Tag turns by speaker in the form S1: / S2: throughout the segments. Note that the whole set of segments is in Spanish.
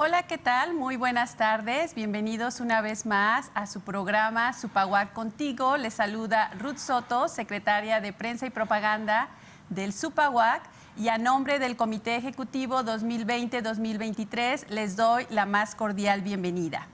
S1: Hola, ¿qué tal? Muy buenas tardes. Bienvenidos una vez más a su programa Supaguac Contigo. Les saluda Ruth Soto, secretaria de Prensa y Propaganda del Supaguac. Y a nombre del Comité Ejecutivo 2020-2023 les doy la más cordial bienvenida.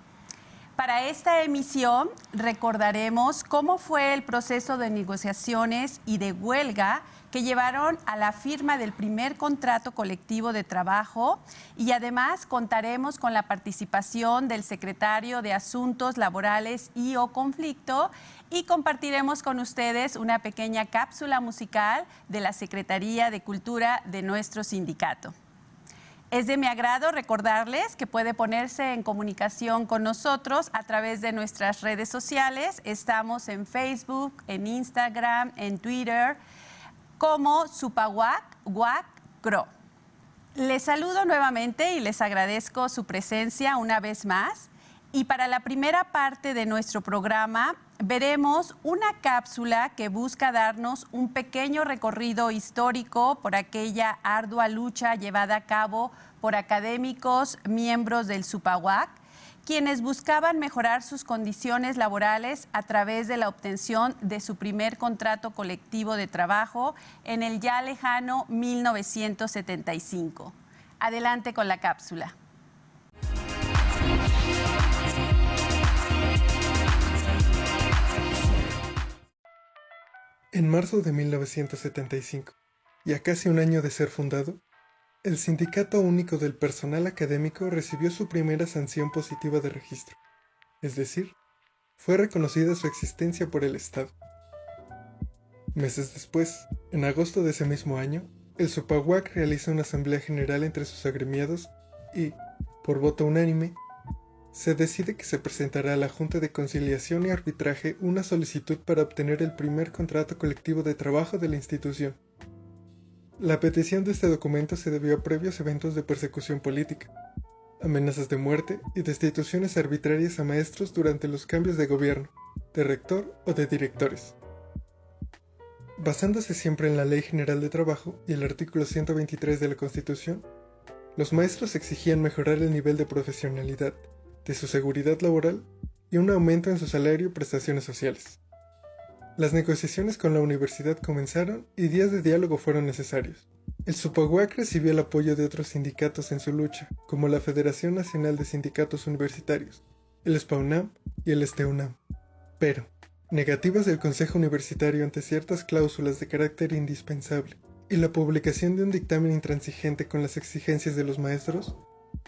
S1: Para esta emisión recordaremos cómo fue el proceso de negociaciones y de huelga que llevaron a la firma del primer contrato colectivo de trabajo y además contaremos con la participación del secretario de Asuntos Laborales y/o Conflicto y compartiremos con ustedes una pequeña cápsula musical de la Secretaría de Cultura de nuestro sindicato. Es de mi agrado recordarles que puede ponerse en comunicación con nosotros a través de nuestras redes sociales. Estamos en Facebook, en Instagram, en Twitter, como Supaguac, GUAC-CRO. Les saludo nuevamente y les agradezco su presencia una vez más. Y para la primera parte de nuestro programa veremos una cápsula que busca darnos un pequeño recorrido histórico por aquella ardua lucha llevada a cabo por académicos miembros del Supaguac, quienes buscaban mejorar sus condiciones laborales a través de la obtención de su primer contrato colectivo de trabajo en el ya lejano 1975. Adelante con la cápsula.
S2: En marzo de 1975, y a casi un año de ser fundado, el Sindicato Único del Personal Académico recibió su primera sanción positiva de registro, es decir, fue reconocida su existencia por el Estado. Meses después, en agosto de ese mismo año, el Supaguac realiza una asamblea general entre sus agremiados y, por voto unánime, se decide que se presentará a la Junta de Conciliación y Arbitraje una solicitud para obtener el primer contrato colectivo de trabajo de la institución. La petición de este documento se debió a previos eventos de persecución política, amenazas de muerte y destituciones arbitrarias a maestros durante los cambios de gobierno, de rector o de directores. Basándose siempre en la Ley General de Trabajo y el artículo 123 de la Constitución, los maestros exigían mejorar el nivel de profesionalidad, de su seguridad laboral y un aumento en su salario y prestaciones sociales. Las negociaciones con la universidad comenzaron y días de diálogo fueron necesarios. El Supaguac recibió el apoyo de otros sindicatos en su lucha, como la Federación Nacional de Sindicatos Universitarios, el SPAUNAM y el STUNAM. Pero, negativas del Consejo Universitario ante ciertas cláusulas de carácter indispensable y la publicación de un dictamen intransigente con las exigencias de los maestros,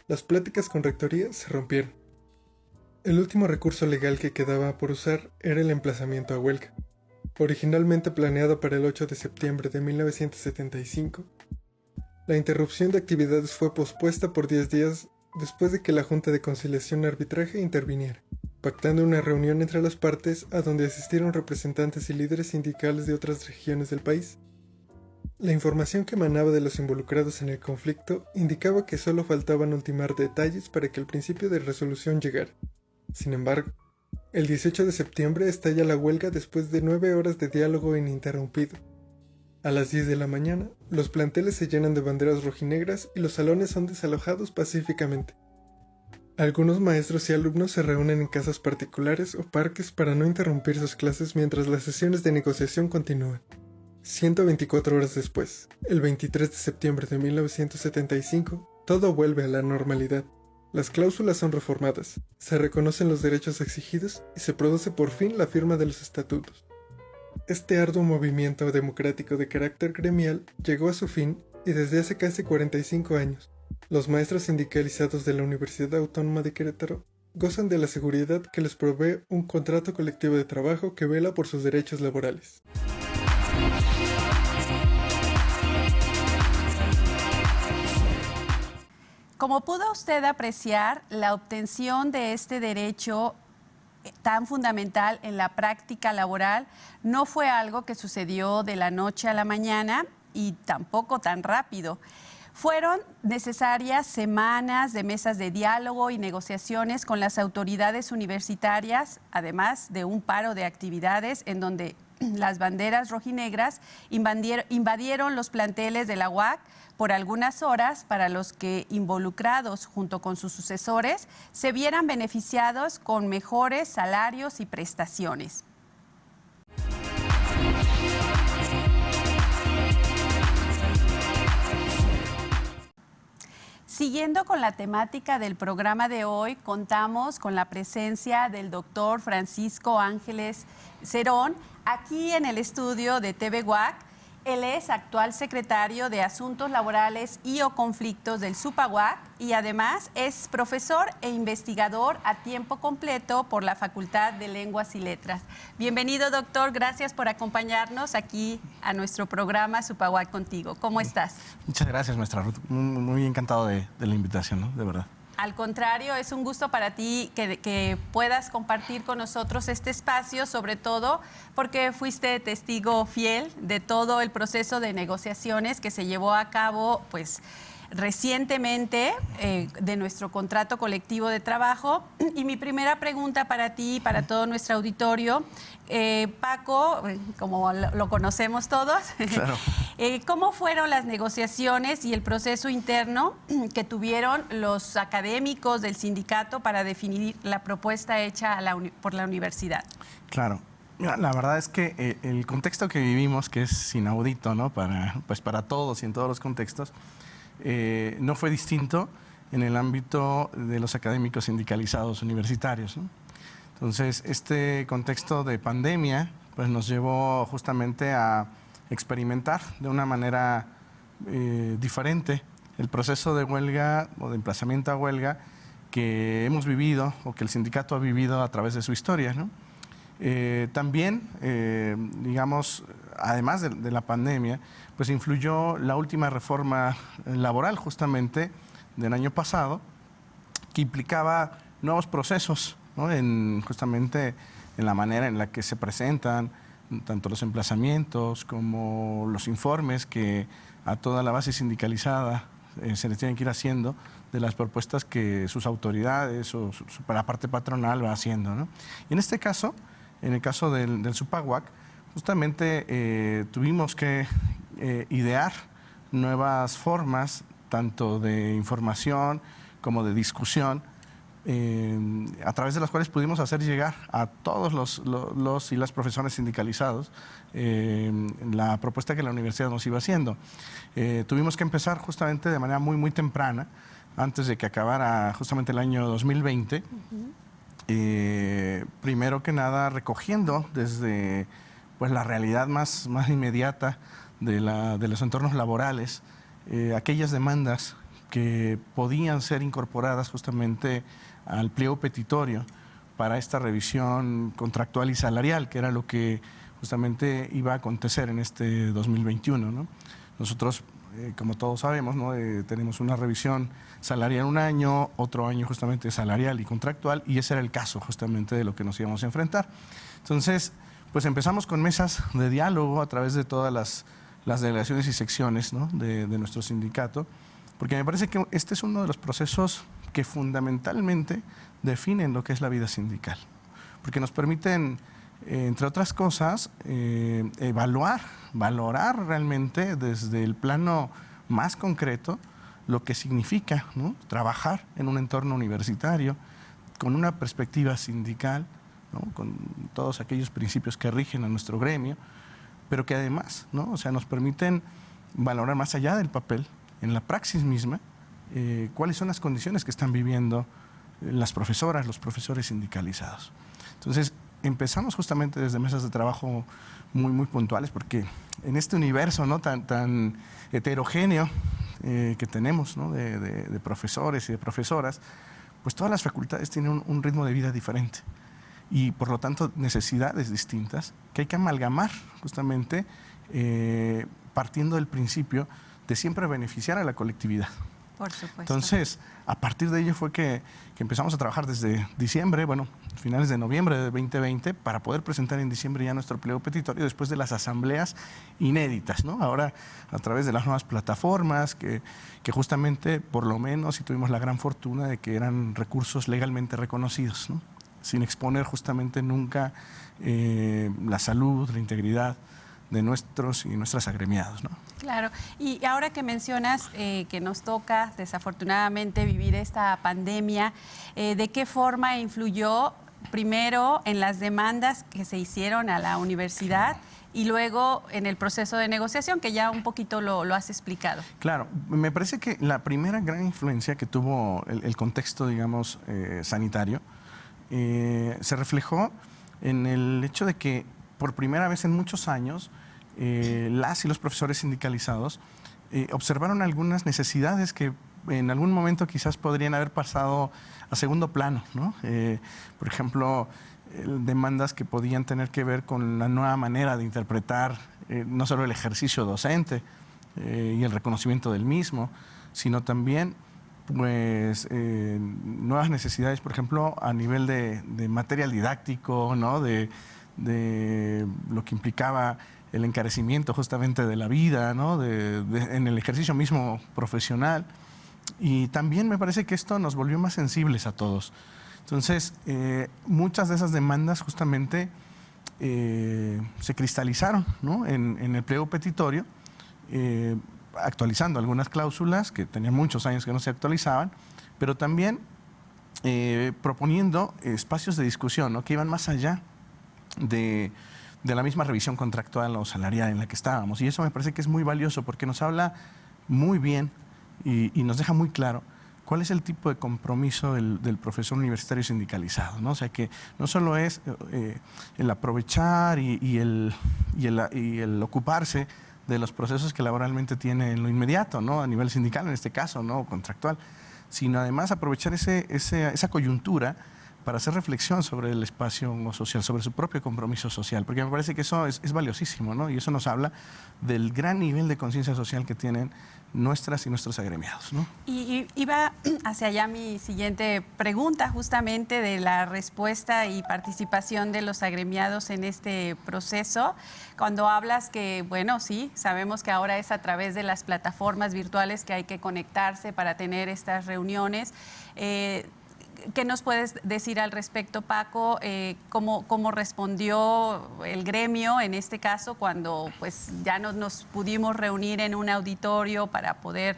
S2: las pláticas con rectoría se rompieron. El último recurso legal que quedaba por usar era el emplazamiento a huelga. Originalmente planeado para el 8 de septiembre de 1975, la interrupción de actividades fue pospuesta por 10 días después de que la Junta de Conciliación y Arbitraje interviniera, pactando una reunión entre las partes a donde asistieron representantes y líderes sindicales de otras regiones del país. La información que emanaba de los involucrados en el conflicto indicaba que solo faltaban ultimar detalles para que el principio de resolución llegara. Sin embargo, el 18 de septiembre estalla la huelga después de 9 horas de diálogo ininterrumpido. A las 10 de la mañana, los planteles se llenan de banderas rojinegras y los salones son desalojados pacíficamente. Algunos maestros y alumnos se reúnen en casas particulares o parques para no interrumpir sus clases mientras las sesiones de negociación continúan. 124 horas después, el 23 de septiembre de 1975, todo vuelve a la normalidad. Las cláusulas son reformadas, se reconocen los derechos exigidos y se produce por fin la firma de los estatutos. Este arduo movimiento democrático de carácter gremial llegó a su fin y desde hace casi 45 años, los maestros sindicalizados de la Universidad Autónoma de Querétaro gozan de la seguridad que les provee un contrato colectivo de trabajo que vela por sus derechos laborales.
S1: Como pudo usted apreciar, la obtención de este derecho tan fundamental en la práctica laboral no fue algo que sucedió de la noche a la mañana y tampoco tan rápido. Fueron necesarias semanas de mesas de diálogo y negociaciones con las autoridades universitarias, además de un paro de actividades en donde las banderas rojinegras invadieron los planteles de la UAC por algunas horas para los que involucrados junto con sus sucesores se vieran beneficiados con mejores salarios y prestaciones. Siguiendo con la temática del programa de hoy, contamos con la presencia del doctor Francisco Ángeles Cerón aquí en el estudio de TV UAC. Él es actual secretario de Asuntos Laborales y o Conflictos del SUPAUAC y además es profesor e investigador a tiempo completo por la Facultad de Lenguas y Letras. Bienvenido, doctor. Gracias por acompañarnos aquí a nuestro programa SUPAUAC Contigo. ¿Cómo estás?
S3: Muchas gracias, maestra Ruth. Muy encantado de la invitación, ¿no? De verdad.
S1: Al contrario, es un gusto para ti que puedas compartir con nosotros este espacio, sobre todo porque fuiste testigo fiel de todo el proceso de negociaciones que se llevó a cabo, pues, recientemente de nuestro contrato colectivo de trabajo. Y mi primera pregunta para ti y para todo nuestro auditorio, Paco, como lo conocemos todos,
S3: Claro.
S1: ¿Cómo fueron las negociaciones y el proceso interno que tuvieron los académicos del sindicato para definir la propuesta hecha por la universidad?
S3: Claro. Mira, la verdad es que el contexto que vivimos, que es inaudito, ¿no? Para todos y en todos los contextos, no fue distinto en el ámbito de los académicos sindicalizados universitarios, ¿no? Entonces, este contexto de pandemia pues, nos llevó justamente a experimentar de una manera diferente el proceso de huelga o de emplazamiento a huelga que hemos vivido o que el sindicato ha vivido a través de su historia, ¿no? También, digamos, además de la pandemia, pues influyó la última reforma laboral justamente del año pasado, que implicaba nuevos procesos, ¿no? Justamente en la manera en la que se presentan tanto los emplazamientos como los informes que a toda la base sindicalizada se les tienen que ir haciendo de las propuestas que sus autoridades o la parte patronal va haciendo, ¿no? Y en este caso, en el caso del SUPAUAC, justamente tuvimos que idear nuevas formas, tanto de información como de discusión, a través de las cuales pudimos hacer llegar a todos los y las profesores sindicalizados la propuesta que la universidad nos iba haciendo. Tuvimos que empezar justamente de manera muy temprana, antes de que acabara justamente el año 2020, primero que nada recogiendo desde pues, la realidad más inmediata de los entornos laborales, aquellas demandas que podían ser incorporadas justamente al pliego petitorio para esta revisión contractual y salarial, que era lo que justamente iba a acontecer en este 2021, ¿no? Nosotros, como todos sabemos, ¿no? Tenemos una revisión salarial un año, otro año justamente salarial y contractual, y ese era el caso justamente de lo que nos íbamos a enfrentar. Entonces, pues empezamos con mesas de diálogo a través de todas las delegaciones y secciones, ¿no? de nuestro sindicato, porque me parece que este es uno de los procesos que fundamentalmente definen lo que es la vida sindical, porque nos permiten, entre otras cosas, valorar realmente desde el plano más concreto lo que significa, ¿no? Trabajar en un entorno universitario con una perspectiva sindical, ¿no? Con todos aquellos principios que rigen a nuestro gremio, pero que además, ¿no? O sea, nos permiten valorar más allá del papel, en la praxis misma, cuáles son las condiciones que están viviendo las profesoras, los profesores sindicalizados. Entonces, empezamos justamente desde mesas de trabajo muy puntuales, porque en este universo, ¿no? tan heterogéneo que tenemos, ¿no? de profesores y de profesoras, pues todas las facultades tienen un ritmo de vida diferente y por lo tanto necesidades distintas que hay que amalgamar justamente partiendo del principio de siempre beneficiar a la colectividad.
S1: Por supuesto.
S3: Entonces, a partir de ello fue que empezamos a trabajar desde diciembre, bueno, finales de noviembre de 2020, para poder presentar en diciembre ya nuestro pliego petitorio después de las asambleas inéditas, ¿no? Ahora, a través de las nuevas plataformas, que justamente, por lo menos, y tuvimos la gran fortuna de que eran recursos legalmente reconocidos, ¿no? sin exponer justamente nunca la salud, la integridad de nuestros y nuestras agremiados, ¿no?
S1: Claro, y ahora que mencionas que nos toca desafortunadamente vivir esta pandemia, ¿de qué forma influyó primero en las demandas que se hicieron a la universidad y luego en el proceso de negociación, que ya un poquito lo has explicado?
S3: Claro, me parece que la primera gran influencia que tuvo el contexto, digamos, sanitario, se reflejó en el hecho de que por primera vez en muchos años las y los profesores sindicalizados observaron algunas necesidades que en algún momento quizás podrían haber pasado a segundo plano, ¿no? Por ejemplo, demandas que podían tener que ver con la nueva manera de interpretar no solo el ejercicio docente y el reconocimiento del mismo, sino también pues, nuevas necesidades, por ejemplo, a nivel de material didáctico, ¿no? de lo que implicaba el encarecimiento justamente de la vida, ¿no? En el ejercicio mismo profesional. Y también me parece que esto nos volvió más sensibles a todos. Entonces, muchas de esas demandas justamente se cristalizaron, ¿no? en el pliego petitorio, actualizando algunas cláusulas que tenían muchos años que no se actualizaban, pero también proponiendo espacios de discusión, ¿no? Que iban más allá de la misma revisión contractual o salarial en la que estábamos. Y eso me parece que es muy valioso porque nos habla muy bien y nos deja muy claro cuál es el tipo de compromiso del profesor universitario sindicalizado, ¿no? O sea, que no solo es el aprovechar y el ocuparse de los procesos que laboralmente tiene en lo inmediato, ¿no? A nivel sindical en este caso, ¿no? O contractual, sino además aprovechar esa coyuntura para hacer reflexión sobre el espacio social, sobre su propio compromiso social, porque me parece que eso es valiosísimo, ¿no? Y eso nos habla del gran nivel de conciencia social que tienen nuestras y nuestros agremiados, ¿no?
S1: Y iba hacia allá mi siguiente pregunta, justamente de la respuesta y participación de los agremiados en este proceso. Cuando hablas que, bueno, sí, sabemos que ahora es a través de las plataformas virtuales que hay que conectarse para tener estas reuniones. ¿Qué nos puedes decir al respecto, Paco? ¿Cómo respondió el gremio en este caso cuando pues, ya no nos pudimos reunir en un auditorio para poder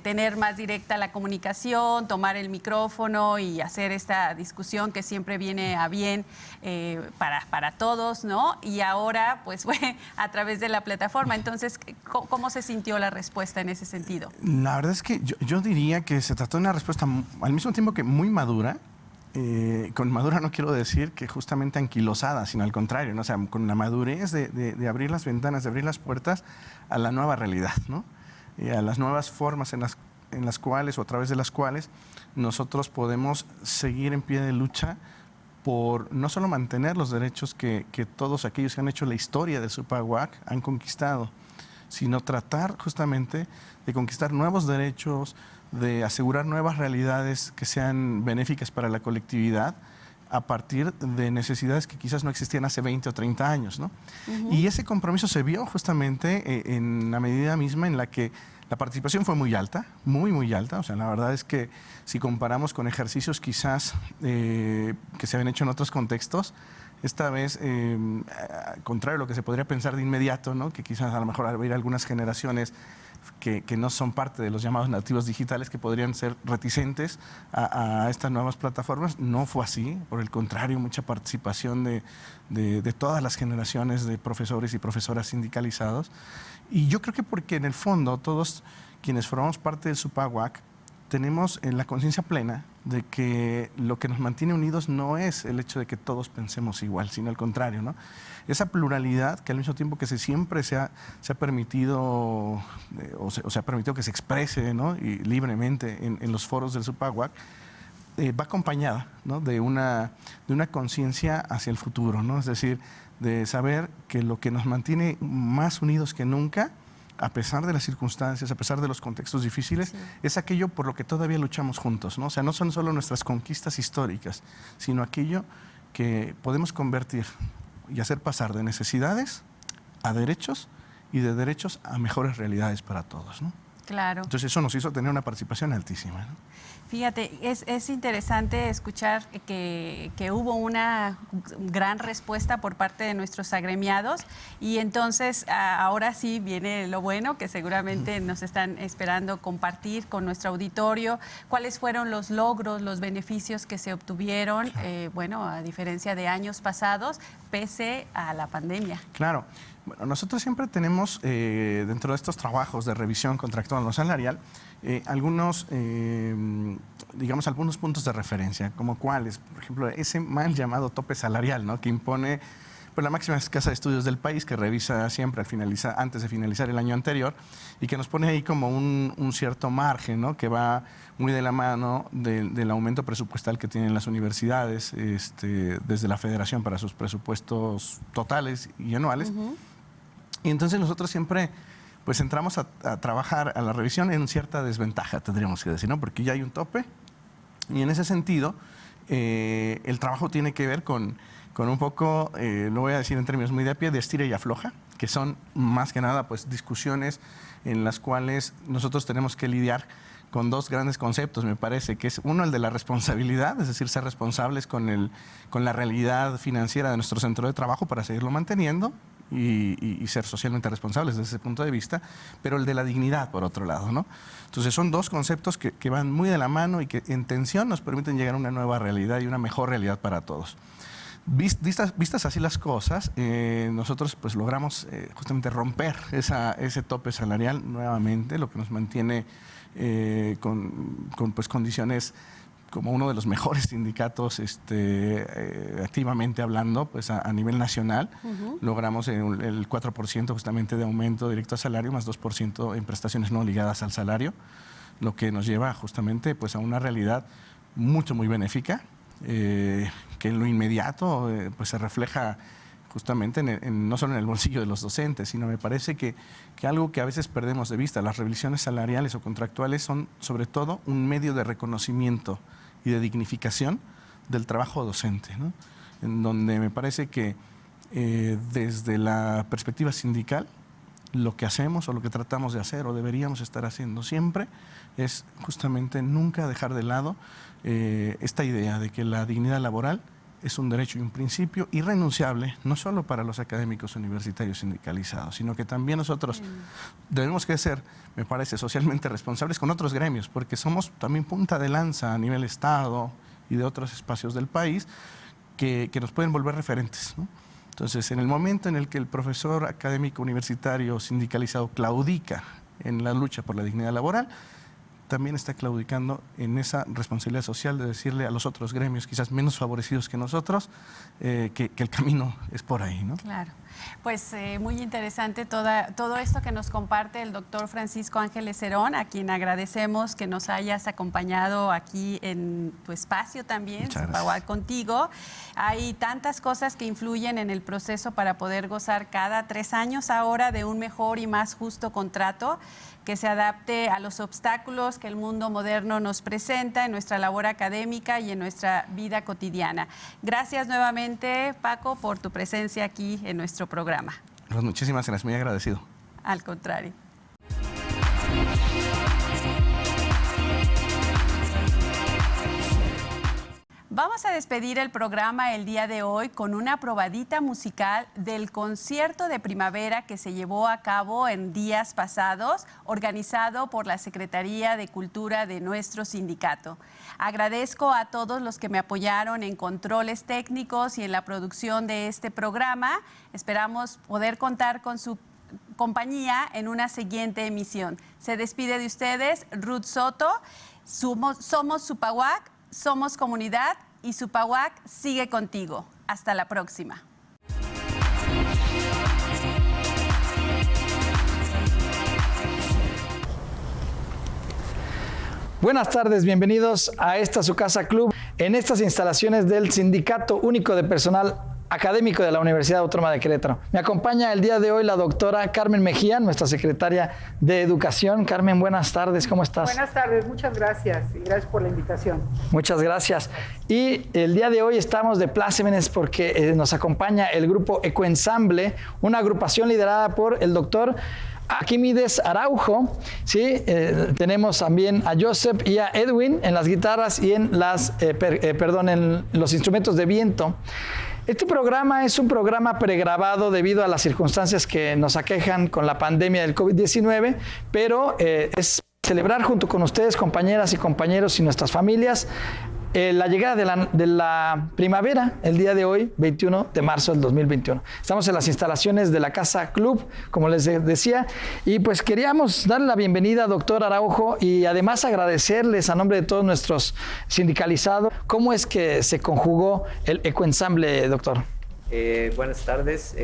S1: tener más directa la comunicación, tomar el micrófono y hacer esta discusión que siempre viene a bien para todos, ¿no? Y ahora pues fue a través de la plataforma. Entonces, ¿cómo se sintió la respuesta en ese sentido?
S3: La verdad es que yo diría que se trató de una respuesta al mismo tiempo que muy madura. Con madura no quiero decir que justamente anquilosada, sino al contrario, ¿no? O sea, con la madurez de abrir las ventanas, de abrir las puertas a la nueva realidad, ¿no? A las nuevas formas en las cuales o a través de las cuales nosotros podemos seguir en pie de lucha por no solo mantener los derechos que todos aquellos que han hecho la historia del SUPAWAC han conquistado, sino tratar justamente de conquistar nuevos derechos, de asegurar nuevas realidades que sean benéficas para la colectividad a partir de necesidades que quizás no existían hace 20 o 30 años, ¿no? Y ese compromiso se vio justamente en la medida misma en la que la participación fue muy alta, muy alta. O sea, la verdad es que si comparamos con ejercicios quizás que se habían hecho en otros contextos, esta vez, contrario a lo que se podría pensar de inmediato, ¿no? Que quizás a lo mejor haber algunas generaciones que no son parte de los llamados nativos digitales que podrían ser reticentes a estas nuevas plataformas. No fue así, por el contrario, mucha participación de todas las generaciones de profesores y profesoras sindicalizados. Y yo creo que porque en el fondo todos quienes formamos parte del SUPAWAC tenemos la conciencia plena de que lo que nos mantiene unidos no es el hecho de que todos pensemos igual, sino al contrario, ¿no? Esa pluralidad que al mismo tiempo que siempre se ha permitido o se ha permitido que se exprese, ¿no? Y libremente en los foros del SUPAWAC, va acompañada, ¿no? de una conciencia hacia el futuro, ¿no? Es decir, de saber que lo que nos mantiene más unidos que nunca, a pesar de las circunstancias, a pesar de los contextos difíciles, sí, es aquello por lo que todavía luchamos juntos, ¿no? O sea, no son solo nuestras conquistas históricas, sino aquello que podemos convertir y hacer pasar de necesidades a derechos y de derechos a mejores realidades para todos, ¿no?
S1: Claro.
S3: Entonces eso nos hizo tener una participación altísima, ¿no?
S1: Fíjate, es interesante escuchar que hubo una gran respuesta por parte de nuestros agremiados y entonces ahora sí viene lo bueno, que seguramente nos están esperando compartir con nuestro auditorio cuáles fueron los logros, los beneficios que se obtuvieron, bueno, a diferencia de años pasados, pese a la pandemia.
S3: Claro. Bueno, nosotros siempre tenemos dentro de estos trabajos de revisión contractual o salarial algunos, digamos, algunos puntos de referencia, como cuáles, por ejemplo, ese mal llamado tope salarial, ¿no? Que impone pues, la máxima casa de estudios del país, que revisa siempre antes de finalizar el año anterior y que nos pone ahí como un cierto margen, ¿no? Que va muy de la mano del aumento presupuestal que tienen las universidades desde la federación para sus presupuestos totales y anuales. Uh-huh. Y entonces nosotros siempre pues entramos a trabajar a la revisión en cierta desventaja, tendríamos que decir, ¿no? Porque ya hay un tope y en ese sentido el trabajo tiene que ver con un poco, lo voy a decir en términos muy de a pie, de estira y afloja, que son más que nada pues discusiones en las cuales nosotros tenemos que lidiar con dos grandes conceptos, me parece, que es uno el de la responsabilidad, es decir, ser responsables con la realidad financiera de nuestro centro de trabajo para seguirlo manteniendo y ser socialmente responsables desde ese punto de vista, pero el de la dignidad, por otro lado, ¿no? Entonces son dos conceptos que van muy de la mano y que en tensión nos permiten llegar a una nueva realidad y una mejor realidad para todos. Vistas así las cosas, nosotros pues logramos justamente romper ese tope salarial nuevamente, lo que nos mantiene con pues, condiciones como uno de los mejores sindicatos activamente hablando pues a nivel nacional. Uh-huh. Logramos el 4% justamente de aumento directo a salario más 2% en prestaciones no ligadas al salario, lo que nos lleva justamente pues a una realidad muy benéfica, que en lo inmediato pues se refleja justamente no solo en el bolsillo de los docentes, sino me parece que algo que a veces perdemos de vista, las revisiones salariales o contractuales son sobre todo un medio de reconocimiento y de dignificación del trabajo docente, ¿no? En donde me parece que desde la perspectiva sindical lo que hacemos o lo que tratamos de hacer o deberíamos estar haciendo siempre es justamente nunca dejar de lado esta idea de que la dignidad laboral es un derecho y un principio irrenunciable, no solo para los académicos universitarios sindicalizados, sino que también nosotros debemos que ser, me parece, socialmente responsables con otros gremios, porque somos también punta de lanza a nivel Estado y de otros espacios del país que nos pueden volver referentes, ¿no? Entonces, en el momento en el que el profesor académico universitario sindicalizado claudica en la lucha por la dignidad laboral, también está claudicando en esa responsabilidad social de decirle a los otros gremios, quizás menos favorecidos que nosotros, que el camino es por ahí, ¿no?
S1: Claro. Pues muy interesante todo esto que nos comparte el doctor Francisco Ángeles Cerón, a quien agradecemos que nos hayas acompañado aquí en tu espacio también, Supaguac Contigo. Hay tantas cosas que influyen en el proceso para poder gozar cada 3 años ahora de un mejor y más justo contrato que se adapte a los obstáculos que el mundo moderno nos presenta en nuestra labor académica y en nuestra vida cotidiana. Gracias nuevamente, Paco, por tu presencia aquí en nuestro programa.
S3: Pues muchísimas gracias, muy agradecido.
S1: Al contrario. Vamos a despedir el programa el día de hoy con una probadita musical del concierto de primavera que se llevó a cabo en días pasados, organizado por la Secretaría de Cultura de nuestro sindicato. Agradezco a todos los que me apoyaron en controles técnicos y en la producción de este programa. Esperamos poder contar con su compañía en una siguiente emisión. Se despide de ustedes Ruth Soto. Somos Supaguac. Somos comunidad y Supaguac sigue contigo. Hasta la próxima.
S4: Buenas tardes, bienvenidos a esta su casa club en estas instalaciones del Sindicato Único de Personal Académico de la Universidad Autónoma de Querétaro. Me acompaña el día de hoy la doctora Carmen Mejía, nuestra secretaria de Educación. Carmen, buenas tardes, ¿cómo estás?
S5: Buenas tardes, muchas gracias y gracias por la invitación.
S4: Muchas gracias. Y el día de hoy estamos de plácemes porque nos acompaña el grupo Ecoensamble, una agrupación liderada por el doctor Arquímedes Araujo, ¿sí? Tenemos también a Joseph y a Edwin en las guitarras y en en los instrumentos de viento. Este programa es un programa pregrabado debido a las circunstancias que nos aquejan con la pandemia del COVID-19, pero es celebrar junto con ustedes, compañeras y compañeros y nuestras familias, la llegada de la primavera, el día de hoy, 21 de marzo del 2021. Estamos en las instalaciones de la Casa Club, como les decía, y pues queríamos darle la bienvenida, doctor Araujo, y además agradecerles a nombre de todos nuestros sindicalizados, cómo es que se conjugó el Ecoensamble, doctor.
S6: Buenas tardes,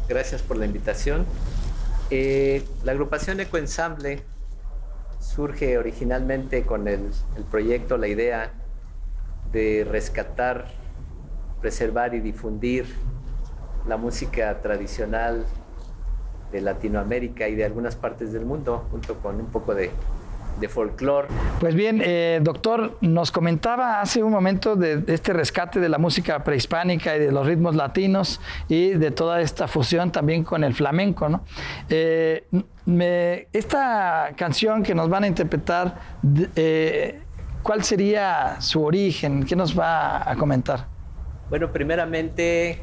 S6: gracias por la invitación. La agrupación Ecoensamble surge originalmente con el proyecto, la idea de rescatar, preservar y difundir la música tradicional de Latinoamérica y de algunas partes del mundo, junto con un poco de folclore.
S4: Pues bien, doctor, nos comentaba hace un momento de este rescate de la música prehispánica y de los ritmos latinos y de toda esta fusión también con el flamenco, ¿no? Esta canción que nos van a interpretar, ¿cuál sería su origen? ¿Qué nos va a comentar?
S6: Bueno, primeramente,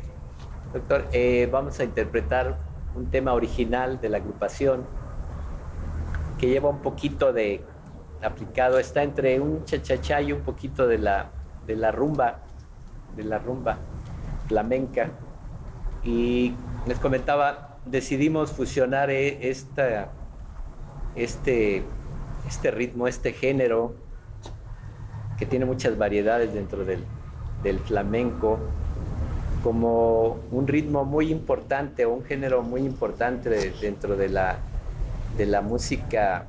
S6: doctor, vamos a interpretar un tema original de la agrupación que lleva un poquito de aplicado, está entre un cha-cha-cha y un poquito de la rumba flamenca. Y les comentaba, decidimos fusionar este ritmo, este género, que tiene muchas variedades dentro del flamenco, como un ritmo muy importante o un género muy importante dentro de la música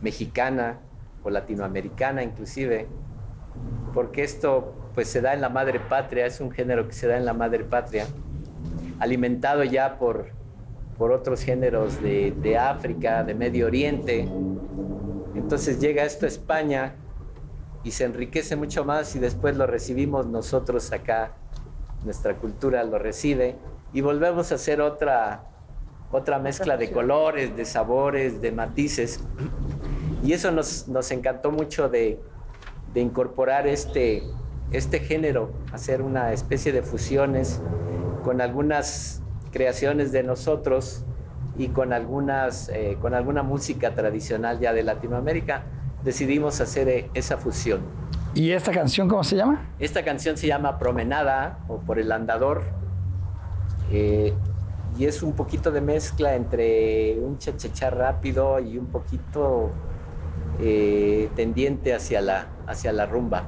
S6: mexicana o latinoamericana inclusive, porque esto pues se da en la madre patria, es un género que se da en la madre patria, alimentado ya por otros géneros de África, de Medio Oriente. Entonces llega esto a España y se enriquece mucho más y después lo recibimos nosotros acá, nuestra cultura lo recibe y volvemos a hacer otra mezcla de colores, de sabores, de matices. Y eso nos encantó mucho de incorporar este género, hacer una especie de fusiones con algunas creaciones de nosotros y con alguna música tradicional ya de Latinoamérica. Decidimos hacer esa fusión.
S4: ¿Y esta canción cómo se llama?
S6: Esta canción se llama Promenada o Por el Andador. Y es un poquito de mezcla entre un cha-cha-cha rápido y un poquito tendiente hacia la rumba.